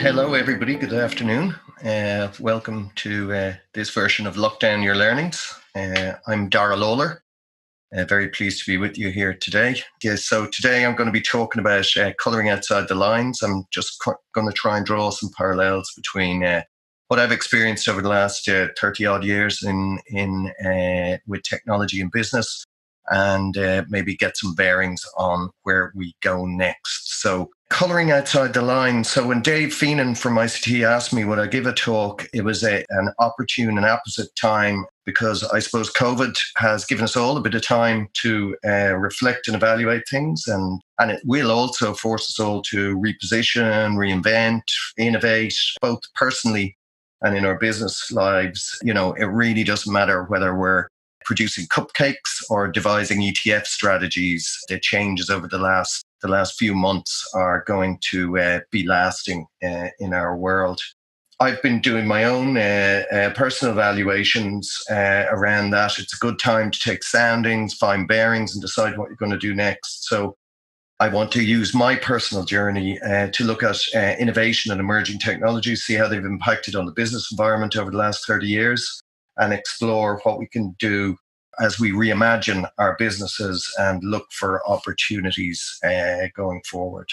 Hello, everybody. Good afternoon. Welcome to this version of Lockdown Your Learnings. I'm Daire Lawlor. Very pleased to be with you here today. So today I'm going to be talking about colouring outside the lines. I'm just going to try and draw some parallels between what I've experienced over the last 30 odd years with technology and business, and maybe get some bearings on where we go next. So colouring outside the line. So when Dave Feenan from ICT asked me would I give a talk, it was an opportune and apposite time, because I suppose COVID has given us all a bit of time to reflect and evaluate things, and it will also force us all to reposition, reinvent, innovate, both personally and in our business lives. You know, it really doesn't matter whether we're producing cupcakes or devising ETF strategies. The changes over the last few months are going to be lasting in our world. I've been doing my own personal evaluations around that. It's a good time to take soundings, find bearings, and decide what you're going to do next. So I want to use my personal journey to look at innovation and emerging technologies, see how they've impacted on the business environment over the last 30 years, and explore what we can do as we reimagine our businesses and look for opportunities going forward.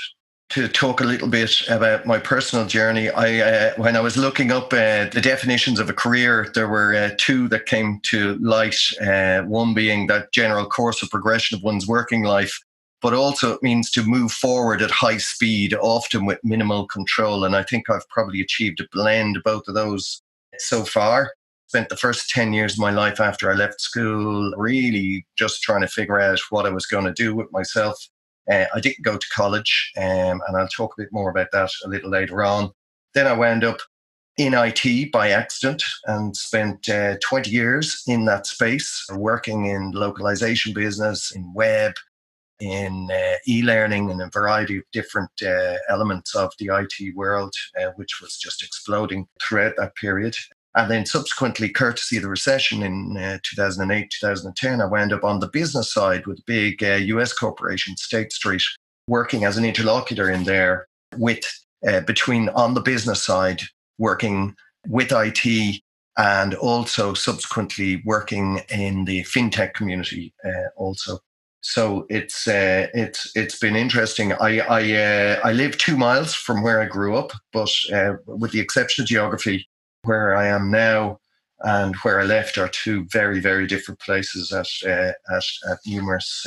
To talk a little bit about my personal journey, when I was looking up the definitions of a career, there were two that came to light. One being that general course of progression of one's working life, but also it means to move forward at high speed, often with minimal control. And I think I've probably achieved a blend of both of those so far. Spent the first 10 years of my life after I left school really just trying to figure out what I was going to do with myself. I didn't go to college, and I'll talk a bit more about that a little later on. Then I wound up in IT by accident and spent 20 years in that space, working in localization business, in web, in e-learning, and a variety of different elements of the IT world, which was just exploding throughout that period. And then subsequently, courtesy of the recession in 2008, 2010, I wound up on the business side with a big US corporation, State Street, working as an interlocutor in there with between on the business side, working with IT, and also subsequently working in the fintech community also. So it's been interesting. I live 2 miles from where I grew up, but with the exception of geography, where I am now and where I left are two very, very different places at numerous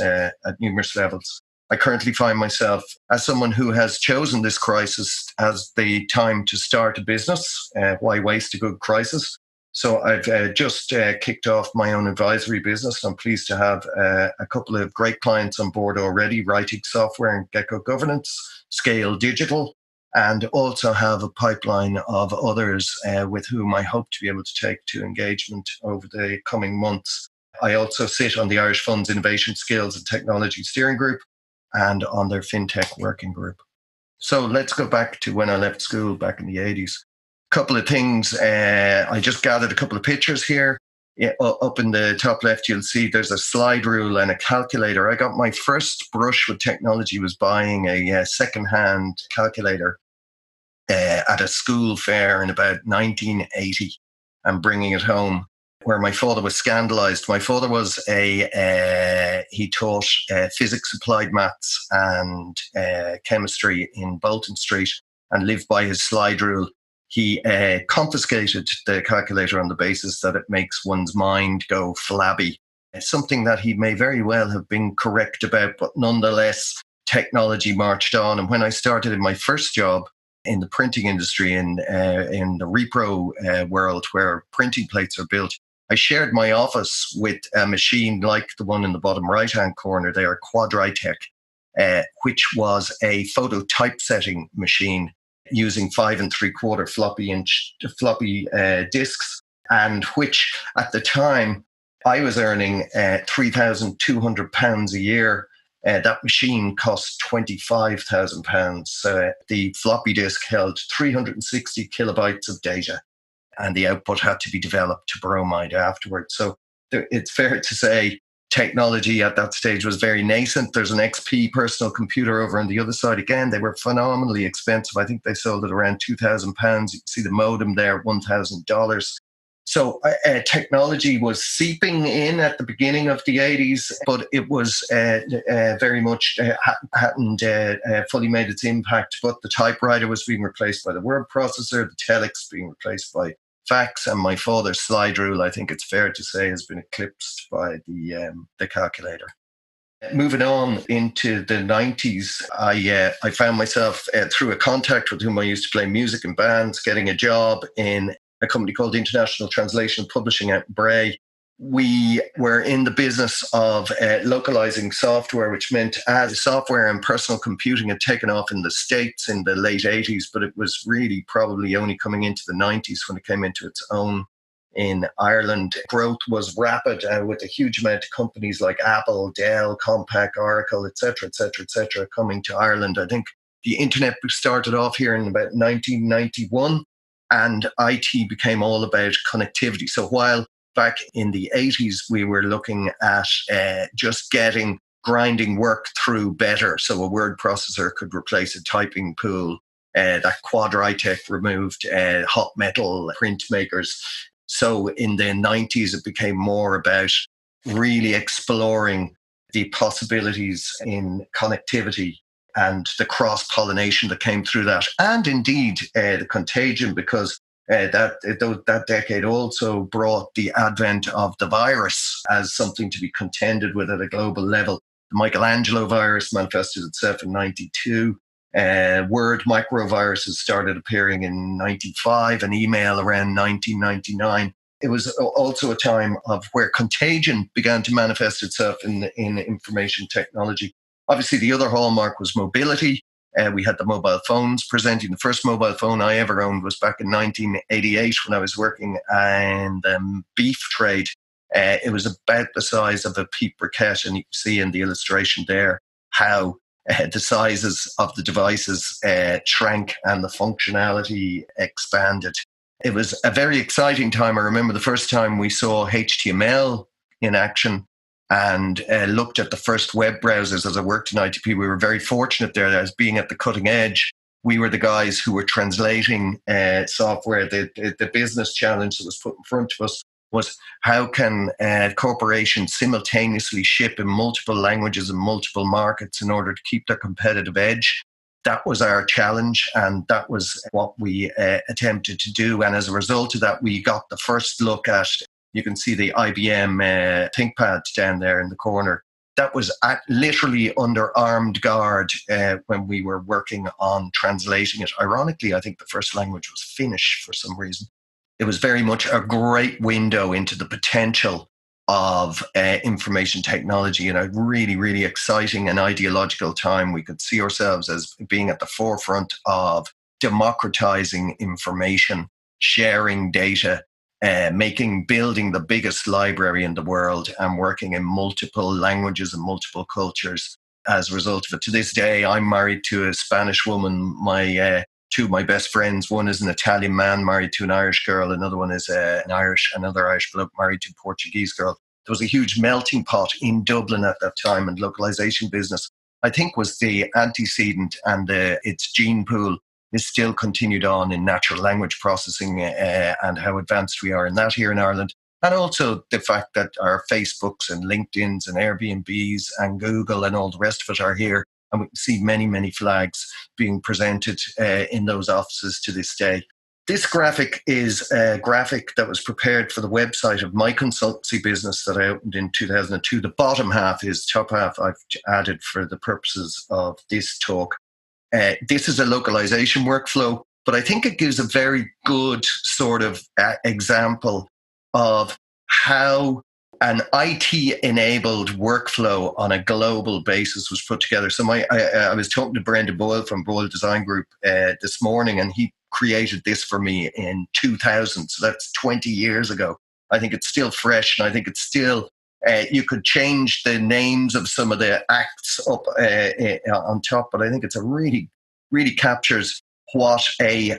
levels. I currently find myself as someone who has chosen this crisis as the time to start a business. Why waste a good crisis? So I've just kicked off my own advisory business. I'm pleased to have a couple of great clients on board already, Writing Software and Gecko Governance, Scale Digital, and also have a pipeline of others with whom I hope to be able to take to engagement over the coming months. I also sit on the Irish Fund's Innovation Skills and Technology Steering Group and on their FinTech Working Group. So let's go back to when I left school back in the 80s. A couple of things. I just gathered a couple of pictures here. Up in the top left, you'll see there's a slide rule and a calculator. I got my first brush with technology was buying a second-hand calculator at a school fair in about 1980 and bringing it home, where my father was scandalized. My father was he taught physics, applied maths and chemistry in Bolton Street and lived by his slide rule. He confiscated the calculator on the basis that it makes one's mind go flabby. Something that he may very well have been correct about, but nonetheless, technology marched on. And when I started in my first job in the printing industry, in the repro world where printing plates are built, I shared my office with a machine like the one in the bottom right-hand corner there, Quadritech, which was a photo typesetting machine using 5 3/4 floppy disks, and which at the time I was earning £3,200 a year. That machine cost £25,000. The floppy disk held 360 kilobytes of data, and the output had to be developed to bromide afterwards. So it's fair to say technology at that stage was very nascent. There's an XP personal computer over on the other side. Again, they were phenomenally expensive. I think they sold at around £2,000. You can see the modem there, $1,000. So technology was seeping in at the beginning of the 80s, but it was very much hadn't fully made its impact. But the typewriter was being replaced by the word processor, the telex being replaced by fax, and my father's slide rule, I think it's fair to say, has been eclipsed by the calculator. Moving on into the 90s, I found myself through a contact with whom I used to play music in bands, getting a job in a company called International Translation Publishing at Bray. We were in the business of localizing software, which meant as software and personal computing had taken off in the States in the late 80s, but it was really probably only coming into the 90s when it came into its own in Ireland. Growth was rapid with a huge amount of companies like Apple, Dell, Compaq, Oracle, etc., coming to Ireland. I think the internet started off here in about 1991, and IT became all about connectivity. So while back in the 80s, we were looking at just grinding work through better. So a word processor could replace a typing pool. That Quadritech removed hot metal printmakers. So in the 90s, it became more about really exploring the possibilities in connectivity and the cross-pollination that came through that. And indeed, the contagion, because that decade also brought the advent of the virus as something to be contended with at a global level. The Michelangelo virus manifested itself in 92. Word microviruses started appearing in 95 and email around 1999. It was also a time of where contagion began to manifest itself in information technology. Obviously, the other hallmark was mobility. We had the mobile phones presenting. The first mobile phone I ever owned was back in 1988 when I was working in the beef trade. It was about the size of a peat briquette, and you can see in the illustration there how the sizes of the devices shrank and the functionality expanded. It was a very exciting time. I remember the first time we saw HTML in action and looked at the first web browsers. As I worked in ITP, we were very fortunate there as being at the cutting edge. We were the guys who were translating software. The business challenge that was put in front of us was how can corporations simultaneously ship in multiple languages and multiple markets in order to keep their competitive edge. That was our challenge, and that was what we attempted to do. And as a result of that, we got the first look at, you can see the IBM ThinkPad down there in the corner. That was literally under armed guard when we were working on translating it. Ironically, I think the first language was Finnish for some reason. It was very much a great window into the potential of information technology, and a really, really exciting and ideological time. We could see ourselves as being at the forefront of democratizing information, sharing data, building the biggest library in the world, and working in multiple languages and multiple cultures as a result of it. To this day, I'm married to a Spanish woman. Two of my best friends, one is an Italian man married to an Irish girl, another one is another Irish bloke married to a Portuguese girl. There was a huge melting pot in Dublin at that time, and localization business, I think, was the antecedent, and its gene pool is still continued on in natural language processing and how advanced we are in that here in Ireland. And also the fact that our Facebooks and LinkedIns and Airbnbs and Google and all the rest of it are here. And we can see many, many flags being presented in those offices to this day. This graphic is a graphic that was prepared for the website of my consultancy business that I opened in 2002. The bottom half is, top half I've added for the purposes of this talk. This is a localization workflow, but I think it gives a very good sort of example of how an IT-enabled workflow on a global basis was put together. So I was talking to Brendan Boyle from Boyle Design Group this morning, and he created this for me in 2000. So that's 20 years ago. I think it's still fresh, and I think it's still, you could change the names of some of the acts up on top, but I think it's a really, really captures what a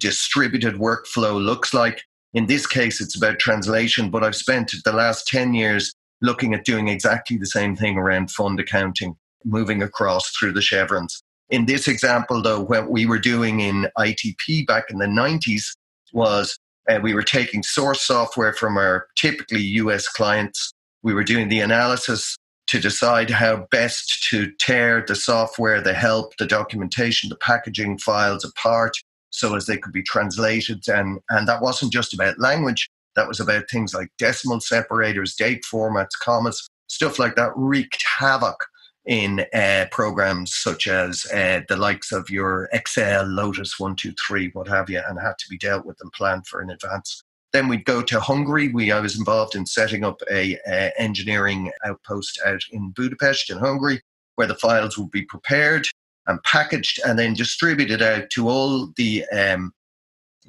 distributed workflow looks like. In this case, it's about translation, but I've spent the last 10 years looking at doing exactly the same thing around fund accounting, moving across through the chevrons. In this example, though, what we were doing in ITP back in the 90s was we were taking source software from our typically US clients. We were doing the analysis to decide how best to tear the software, the help, the documentation, the packaging files apart so as they could be translated. And that wasn't just about language. That was about things like decimal separators, date formats, commas, stuff like that wreaked havoc in programs such as the likes of your Excel, Lotus 123, what have you, and had to be dealt with and planned for in advance. Then we'd go to Hungary. I was involved in setting up a engineering outpost out in Budapest in Hungary, where the files would be prepared and packaged and then distributed out to all the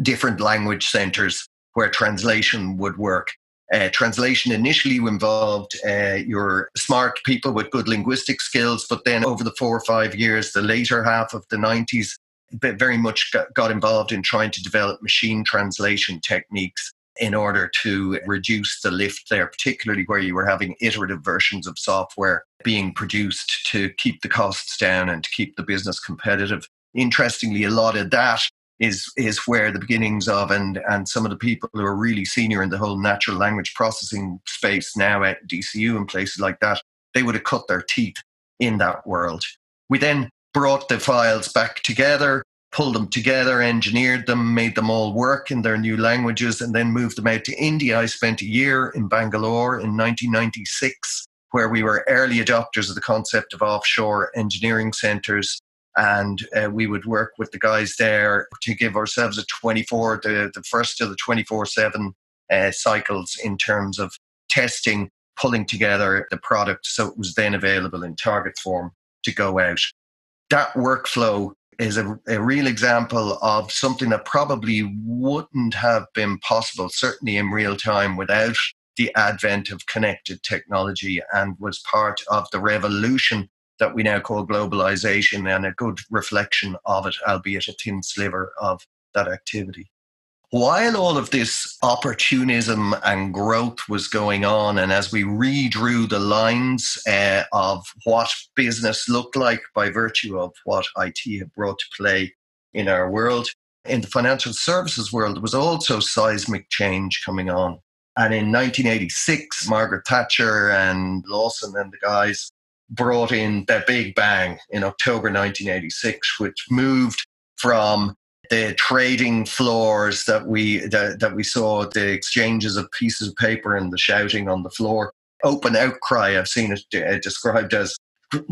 different language centers where translation would work. Translation initially involved your smart people with good linguistic skills, but then over the 4 or 5 years, the later half of the 90s, very much got involved in trying to develop machine translation techniques in order to reduce the lift there, particularly where you were having iterative versions of software being produced to keep the costs down and to keep the business competitive. Interestingly, a lot of that is where the beginnings of and some of the people who are really senior in the whole natural language processing space now at DCU and places like that, they would have cut their teeth in that world. We then brought the files back together, pulled them together, engineered them, made them all work in their new languages, and then moved them out to India. I spent a year in Bangalore in 1996, where we were early adopters of the concept of offshore engineering centers. And we would work with the guys there to give ourselves the first of the 24/7 cycles in terms of testing, pulling together the product so it was then available in target form to go out. That workflow is a real example of something that probably wouldn't have been possible, certainly in real time, without the advent of connected technology, and was part of the revolution that we now call globalization, and a good reflection of it, albeit a thin sliver of that activity. While all of this opportunism and growth was going on, and as we redrew the lines of what business looked like by virtue of what IT had brought to play in our world, in the financial services world, there was also seismic change coming on. And in 1986, Margaret Thatcher and Lawson and the guys brought in the Big Bang in October 1986, which moved from the trading floors that we saw, the exchanges of pieces of paper and the shouting on the floor, open outcry. I've seen it described as,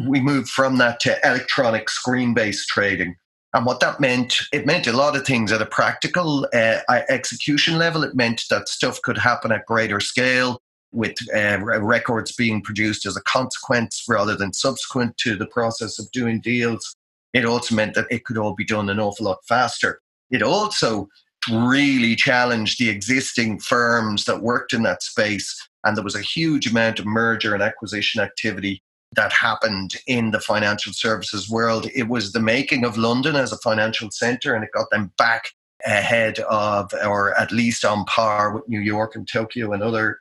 we moved from that to electronic screen-based trading. And what that meant, it meant a lot of things at a practical execution level. It meant that stuff could happen at greater scale, with records being produced as a consequence rather than subsequent to the process of doing deals. It also meant that it could all be done an awful lot faster. It also really challenged the existing firms that worked in that space, and there was a huge amount of merger and acquisition activity that happened in the financial services world. It was the making of London as a financial centre, and it got them back ahead of, or at least on par with, New York and Tokyo and other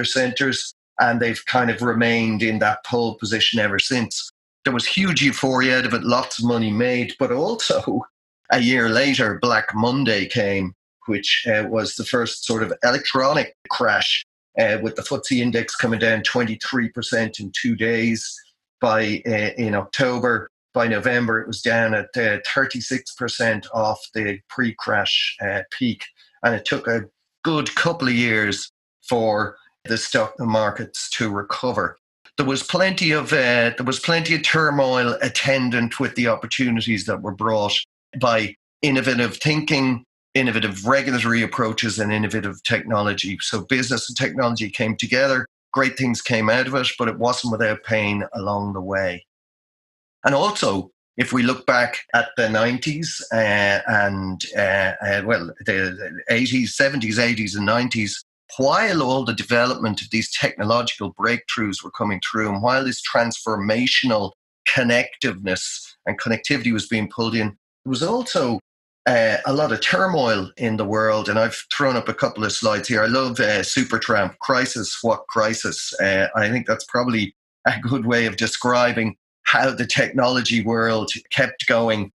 centres, and they've kind of remained in that pole position ever since. There was huge euphoria out of it, lots of money made, but also a year later, Black Monday came, which was the first sort of electronic crash, with the FTSE index coming down 23% in 2 days. In October, by November, it was down at 36% off the pre-crash peak, and it took a good couple of years for the stock markets to recover. There was plenty of turmoil attendant with the opportunities that were brought by innovative thinking, innovative regulatory approaches, and innovative technology. So business and technology came together. Great things came out of it, but it wasn't without pain along the way. And also, if we look back at the 90s the 80s, 70s, 80s, and 90s, while all the development of these technological breakthroughs were coming through, and while this transformational connectiveness and connectivity was being pulled in, there was also a lot of turmoil in the world, and I've thrown up a couple of slides here. I love Supertramp, crisis, what crisis? I think that's probably a good way of describing how the technology world kept going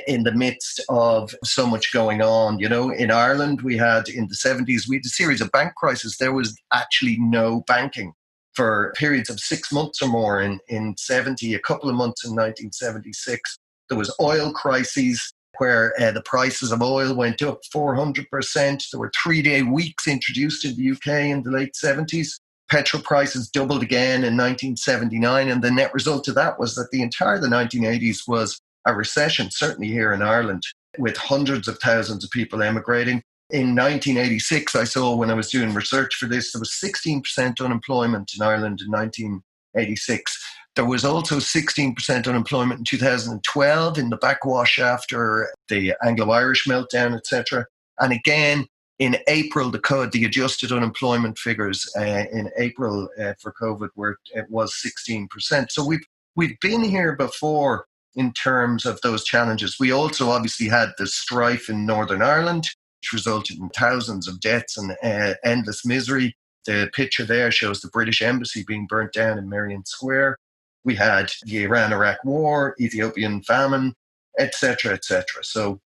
in the midst of so much going on. You know, in Ireland, we had in the 70s, we had a series of bank crises. There was actually no banking for periods of 6 months or more in 70, a couple of months in 1976. There was oil crises where the prices of oil went up 400%. There were 3-day weeks introduced in the UK in the late 70s. Petrol prices doubled again in 1979. And the net result of that was that the entire of the 1980s was a recession, certainly here in Ireland, with hundreds of thousands of people emigrating. In 1986, I saw when I was doing research for this, there was 16% unemployment in Ireland in 1986. There was also 16% unemployment in 2012 in the backwash after the Anglo-Irish meltdown, etc. And again, in April, the adjusted unemployment figures in April for COVID it was 16%. So we've been here before in terms of those challenges. We also obviously had the strife in Northern Ireland, which resulted in thousands of deaths and endless misery. The picture there shows the British embassy being burnt down in Merrion Square. We had the Iran-Iraq war, Ethiopian famine, etc., etc. So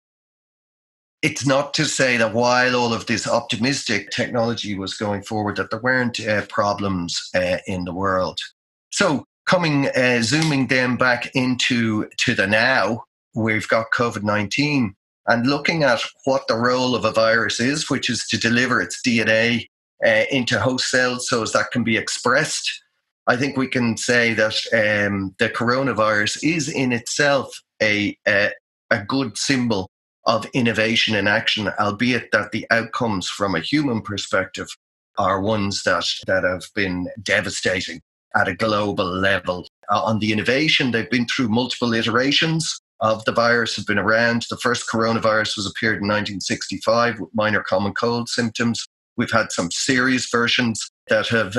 it's not to say that while all of this optimistic technology was going forward, that there weren't problems in the world. So zooming then back into the now, we've got COVID-19 and looking at what the role of a virus is, which is to deliver its DNA into host cells so as that can be expressed. I think we can say that the coronavirus is in itself a good symbol of innovation in action, albeit that the outcomes from a human perspective are ones that have been devastating at a global level. On the innovation, they've been through multiple iterations of the virus, have been around. The first coronavirus appeared in 1965 with minor common cold symptoms. We've had some serious versions that have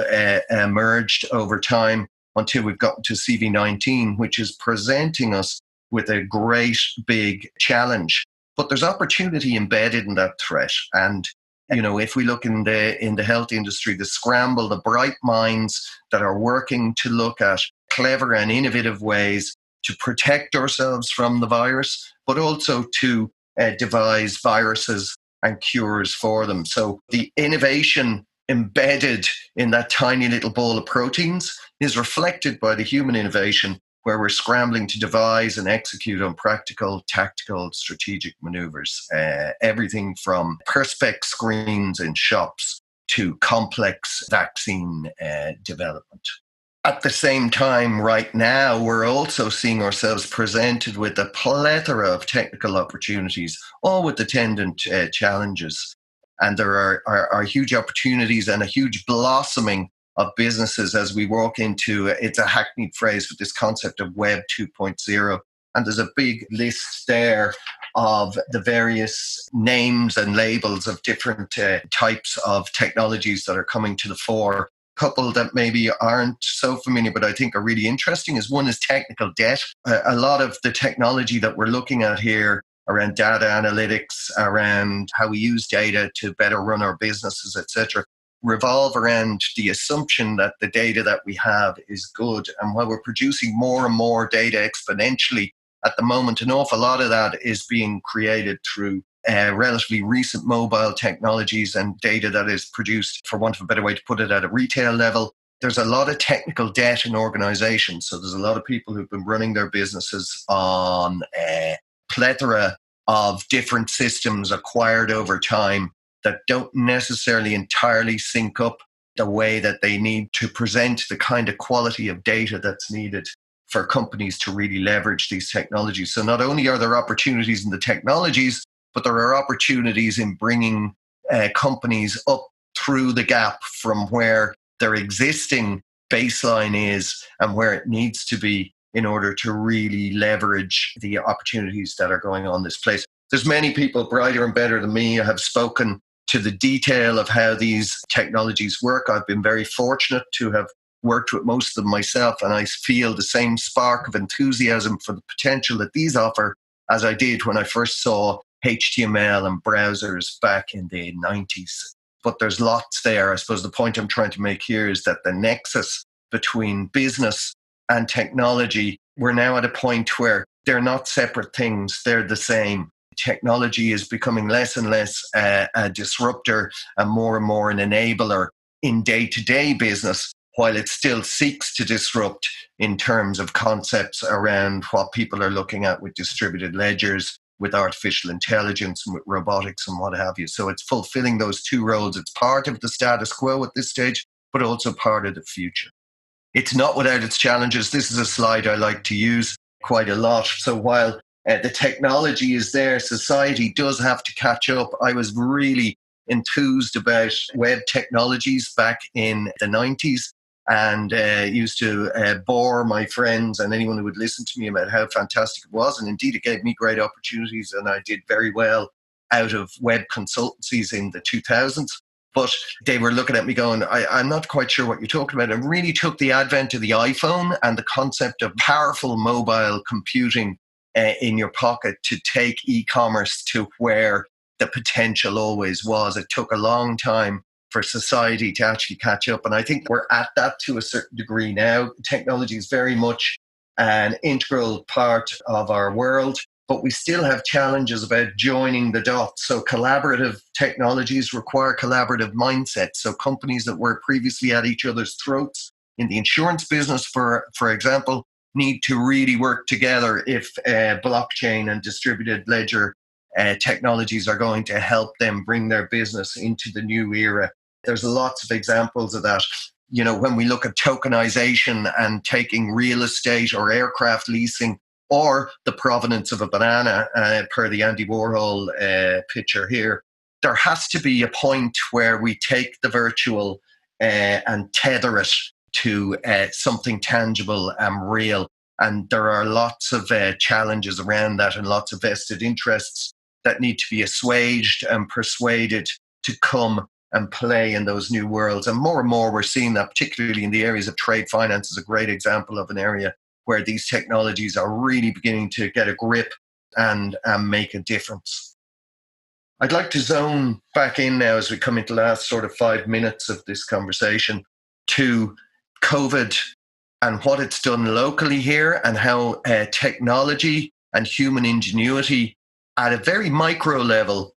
emerged over time until we've gotten to CV19, which is presenting us with a great big challenge. But there's opportunity embedded in that threat. And, you know, if we look in the health industry, the scramble, the bright minds that are working to look at clever and innovative ways to protect ourselves from the virus, but also to devise viruses and cures for them. So the innovation embedded in that tiny little ball of proteins is reflected by the human innovation, where we're scrambling to devise and execute on practical, tactical, strategic maneuvers. Everything from perspex screens in shops to complex vaccine development. At the same time, right now, we're also seeing ourselves presented with a plethora of technical opportunities, all with attendant challenges. And there are huge opportunities and a huge blossoming of businesses as we walk into, it's a hackneyed phrase, but this concept of Web 2.0. And there's a big list there of the various names and labels of different types of technologies that are coming to the fore. Couple that maybe aren't so familiar, but I think are really interesting is one is technical debt. A lot of the technology that we're looking at here around data analytics, around how we use data to better run our businesses, etc., revolve around the assumption that the data that we have is good. And while we're producing more and more data exponentially at the moment, an awful lot of that is being created through relatively recent mobile technologies and data that is produced, for want of a better way to put it, at a retail level. There's a lot of technical debt in organizations. So there's a lot of people who've been running their businesses on a plethora of different systems acquired over time that don't necessarily entirely sync up the way that they need to present the kind of quality of data that's needed for companies to really leverage these technologies. So not only are there opportunities in the technologies, but there are opportunities in bringing companies up through the gap from where their existing baseline is and where it needs to be in order to really leverage the opportunities that are going on this place. There's many people brighter and better than me have spoken to the detail of how these technologies work. I've been very fortunate to have worked with most of them myself, and I feel the same spark of enthusiasm for the potential that these offer as I did when I first saw HTML and browsers back in the 90s. But there's lots there. I suppose the point I'm trying to make here is that the nexus between business and technology, we're now at a point where they're not separate things, they're the same. Technology is becoming less and less a disruptor and more an enabler in day-to-day business, while it still seeks to disrupt in terms of concepts around what people are looking at with distributed ledgers, with artificial intelligence, and with robotics and what have you. So it's fulfilling those two roles. It's part of the status quo at this stage, but also part of the future. It's not without its challenges. This is a slide I like to use quite a lot. So while the technology is there, society does have to catch up. I was really enthused about web technologies back in the 90s and used to bore my friends and anyone who would listen to me about how fantastic it was. And indeed, it gave me great opportunities, and I did very well out of web consultancies in the 2000s. But they were looking at me going, I'm not quite sure what you're talking about. It really took the advent of the iPhone and the concept of powerful mobile computing in your pocket to take e-commerce to where the potential always was. It took a long time for society to actually catch up. And I think we're at that to a certain degree now. Technology is very much an integral part of our world, but we still have challenges about joining the dots. So collaborative technologies require collaborative mindsets. So companies that were previously at each other's throats in the insurance business, for example, need to really work together if blockchain and distributed ledger technologies are going to help them bring their business into the new era. There's lots of examples of that. You know, when we look at tokenization and taking real estate or aircraft leasing or the provenance of a banana, per the Andy Warhol picture here, there has to be a point where we take the virtual and tether it to something tangible and real. And there are lots of challenges around that and lots of vested interests that need to be assuaged and persuaded to come and play in those new worlds. And more we're seeing that, particularly in the areas of trade finance is a great example of an area where these technologies are really beginning to get a grip and make a difference. I'd like to zone back in now as we come into the last sort of 5 minutes of this conversation to COVID and what it's done locally here and how technology and human ingenuity at a very micro level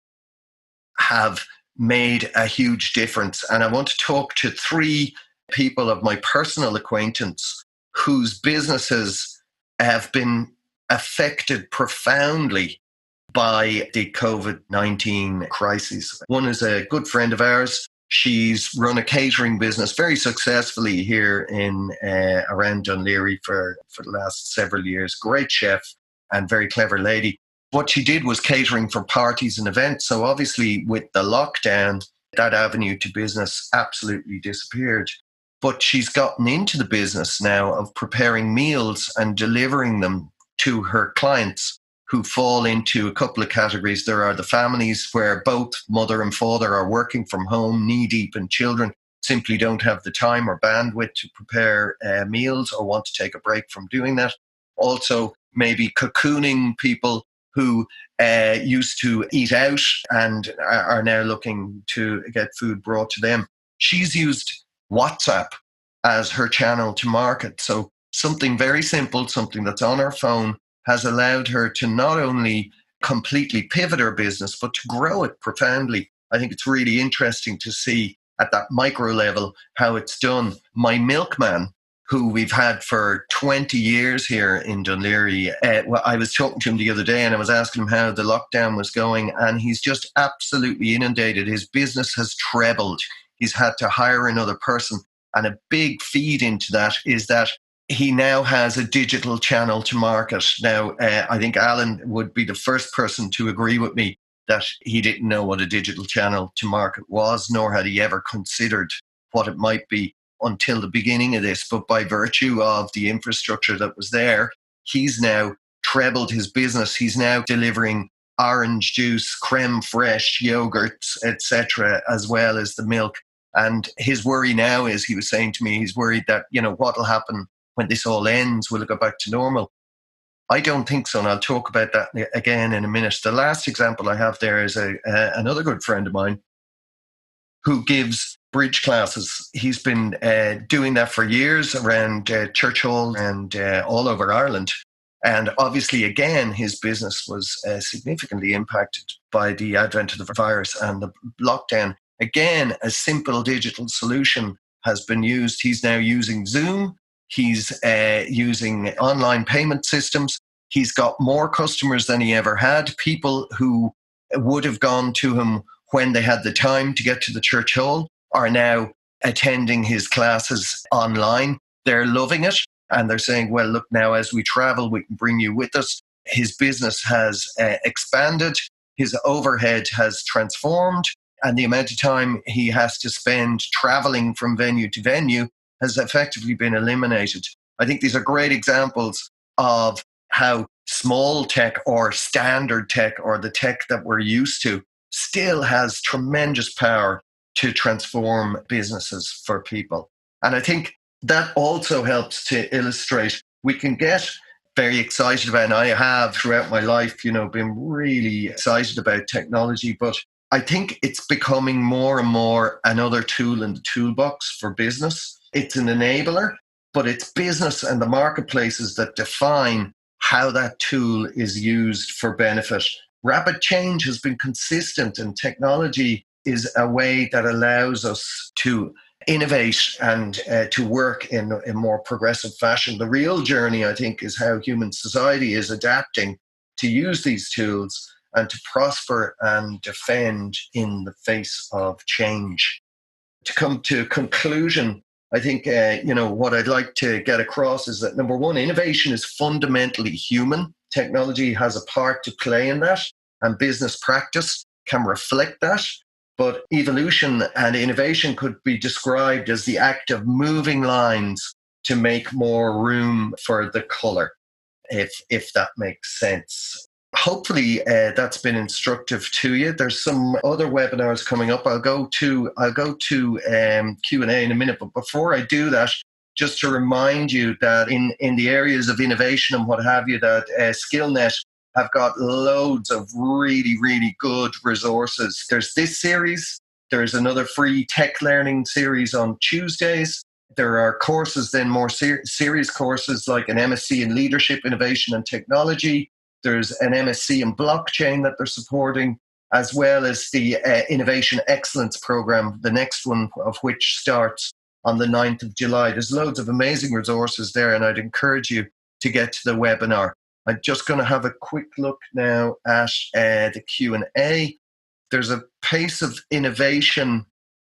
have made a huge difference. And I want to talk to 3 people of my personal acquaintance whose businesses have been affected profoundly by the COVID-19 crisis. One is a good friend of ours. She's run a catering business very successfully here in around Dún Laoghaire for the last several years. Great chef and very clever lady. What she did was catering for parties and events. So obviously with the lockdown, that avenue to business absolutely disappeared. But she's gotten into the business now of preparing meals and delivering them to her clients, who fall into a couple of categories. There are the families where both mother and father are working from home, knee-deep, and children simply don't have the time or bandwidth to prepare meals or want to take a break from doing that. Also, maybe cocooning people who used to eat out and are now looking to get food brought to them. She's used WhatsApp as her channel to market. So something very simple, something that's on her phone, has allowed her to not only completely pivot her business, but to grow it profoundly. I think it's really interesting to see at that micro level how it's done. My milkman, who we've had for 20 years here in Dún Laoghaire, well, I was talking to him the other day and I was asking him how the lockdown was going, and he's just absolutely inundated. His business has trebled. He's had to hire another person. And a big feed into that is that he now has a digital channel to market. Now, I think Alan would be the first person to agree with me that he didn't know what a digital channel to market was, nor had he ever considered what it might be until the beginning of this. But by virtue of the infrastructure that was there, he's now trebled his business. He's now delivering orange juice, creme fraiche, yogurts, etc., as well as the milk. And his worry now is, he was saying to me, he's worried that, what will happen when this all ends? Will it go back to normal? I don't think so, and I'll talk about that again in a minute. The last example I have there is another good friend of mine who gives bridge classes. He's been doing that for years around church halls and all over Ireland. And obviously, again, his business was significantly impacted by the advent of the virus and the lockdown. Again, a simple digital solution has been used. He's now using Zoom. He's using online payment systems. He's got more customers than he ever had. People who would have gone to him when they had the time to get to the church hall are now attending his classes online. They're loving it. And they're saying, well, look, now as we travel, we can bring you with us. His business has expanded. His overhead has transformed. And the amount of time he has to spend traveling from venue to venue has effectively been eliminated. I think these are great examples of how small tech or standard tech or the tech that we're used to still has tremendous power to transform businesses for people. And I think that also helps to illustrate we can get very excited about, and I have throughout my life, been really excited about technology, but I think it's becoming more and more another tool in the toolbox for business. It's an enabler, but it's business and the marketplaces that define how that tool is used for benefit. Rapid change has been consistent, and technology is a way that allows us to innovate and to work in a more progressive fashion. The real journey, I think, is how human society is adapting to use these tools and to prosper and defend in the face of change. To come to a conclusion, I think, what I'd like to get across is that, number one, innovation is fundamentally human. Technology has a part to play in that, and business practice can reflect that. But evolution and innovation could be described as the act of moving lines to make more room for the color, if that makes sense. Hopefully that's been instructive to you. There's some other webinars coming up. I'll go to Q&A in a minute. But before I do that, just to remind you that in the areas of innovation and what have you, that Skillnet have got loads of really, really good resources. There's this series. There's another free tech learning series on Tuesdays. There are courses, then more series courses like an MSc in Leadership, Innovation and Technology. There's an MSc in Blockchain that they're supporting, as well as the Innovation Excellence Program, the next one of which starts on the 9th of July. There's loads of amazing resources there, and I'd encourage you to get to the webinar. I'm just going to have a quick look now at the Q&A. There's a pace of innovation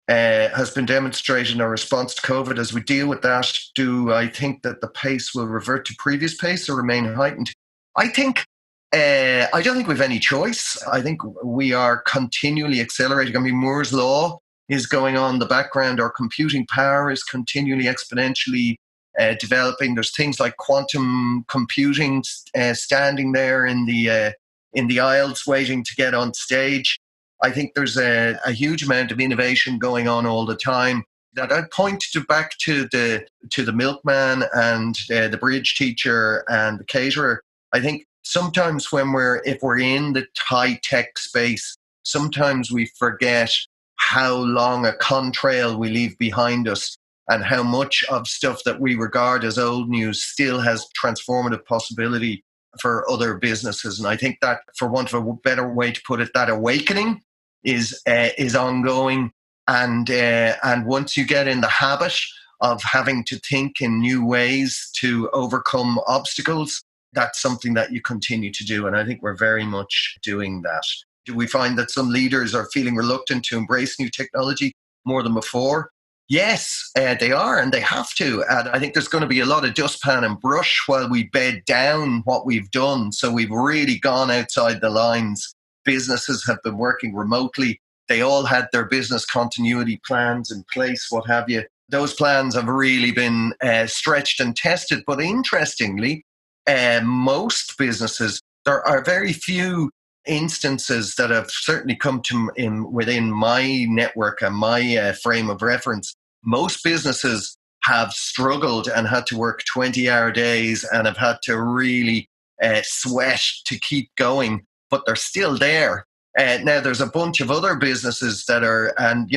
has been demonstrated in our response to COVID. As we deal with that, do I think that the pace will revert to previous pace or remain heightened? I don't think we have any choice. I think we are continually accelerating. I mean, Moore's Law is going on in the background. Our computing power is continually exponentially developing. There's things like quantum computing standing there in the aisles waiting to get on stage. I think there's a huge amount of innovation going on all the time. That I'd point back to the milkman and the bridge teacher and the caterer. I think sometimes if we're in the high tech space, sometimes we forget how long a contrail we leave behind us and how much of stuff that we regard as old news still has transformative possibility for other businesses. And I think that, for want of a better way to put it, that awakening is ongoing. And once you get in the habit of having to think in new ways to overcome obstacles, that's something that you continue to do. And I think we're very much doing that. Do we find that some leaders are feeling reluctant to embrace new technology more than before? Yes, they are, and they have to. And I think there's going to be a lot of dustpan and brush while we bed down what we've done. So we've really gone outside the lines. Businesses have been working remotely. They all had their business continuity plans in place, what have you. Those plans have really been stretched and tested. But interestingly, most businesses, there are very few instances that have certainly come to within my network and my frame of reference. Most businesses have struggled and had to work 20-hour days and have had to really sweat to keep going, but they're still there. Now there's a bunch of other businesses that are, and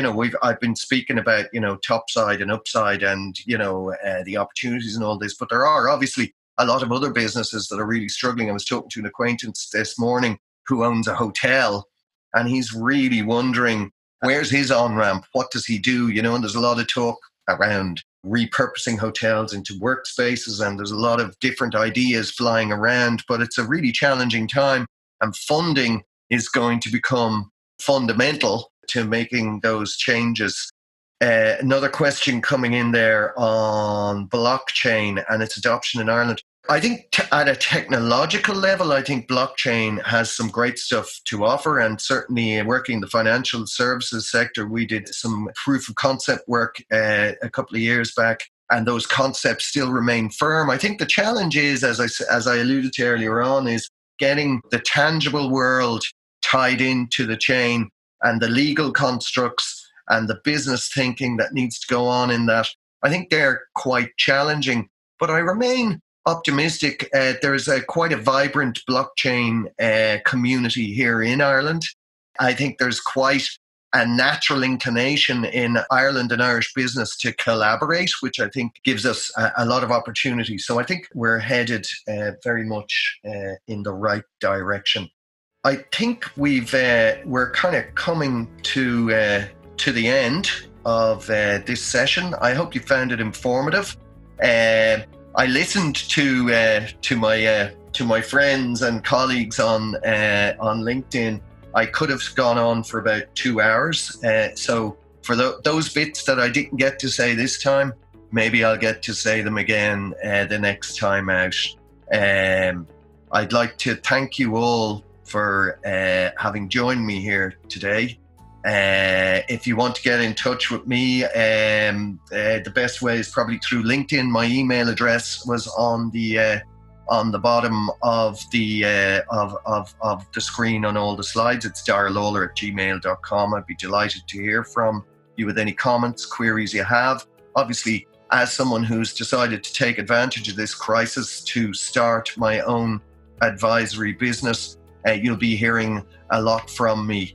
I've been speaking about topside and upside, and the opportunities and all this, but there are obviously a lot of other businesses that are really struggling. I was talking to an acquaintance this morning who owns a hotel, and he's really wondering where's his on ramp, what does he do, and there's a lot of talk around repurposing hotels into workspaces, and there's a lot of different ideas flying around, but it's a really challenging time, and funding is going to become fundamental to making those changes. Another question coming in there on blockchain and its adoption in Ireland. I think at a technological level, I think blockchain has some great stuff to offer, and certainly working in the financial services sector, we did some proof of concept work a couple of years back, and those concepts still remain firm. I think the challenge is, as I alluded to earlier on, is getting the tangible world tied into the chain, and the legal constructs and the business thinking that needs to go on in that. I think they're quite challenging, but I remain optimistic. There's quite a vibrant blockchain community here in Ireland. I think there's quite a natural inclination in Ireland and Irish business to collaborate, which I think gives us a lot of opportunity. So I think we're headed very much in the right direction. I think we're kind of coming to the end of this session. I hope you found it informative. I listened to my friends and colleagues on LinkedIn. I could have gone on for about 2 hours. So for those bits that I didn't get to say this time, maybe I'll get to say them again the next time out. I'd like to thank you all for having joined me here today. If you want to get in touch with me, the best way is probably through LinkedIn. My email address was on the bottom of the screen on all the slides. It's dairelawlor@gmail.com. I'd be delighted to hear from you with any comments, queries you have. Obviously, as someone who's decided to take advantage of this crisis to start my own advisory business, you'll be hearing a lot from me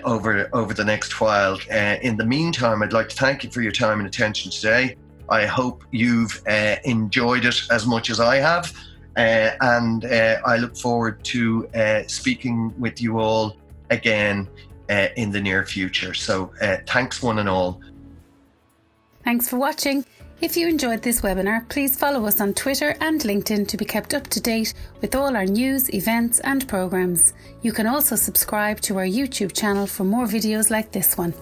over the next while. In the meantime, I'd like to thank you for your time and attention today. I hope you've enjoyed it as much as I have, and I look forward to speaking with you all again in the near future. So thanks one and all. Thanks for watching. If you enjoyed this webinar, please follow us on Twitter and LinkedIn to be kept up to date with all our news, events and programs. You can also subscribe to our YouTube channel for more videos like this one.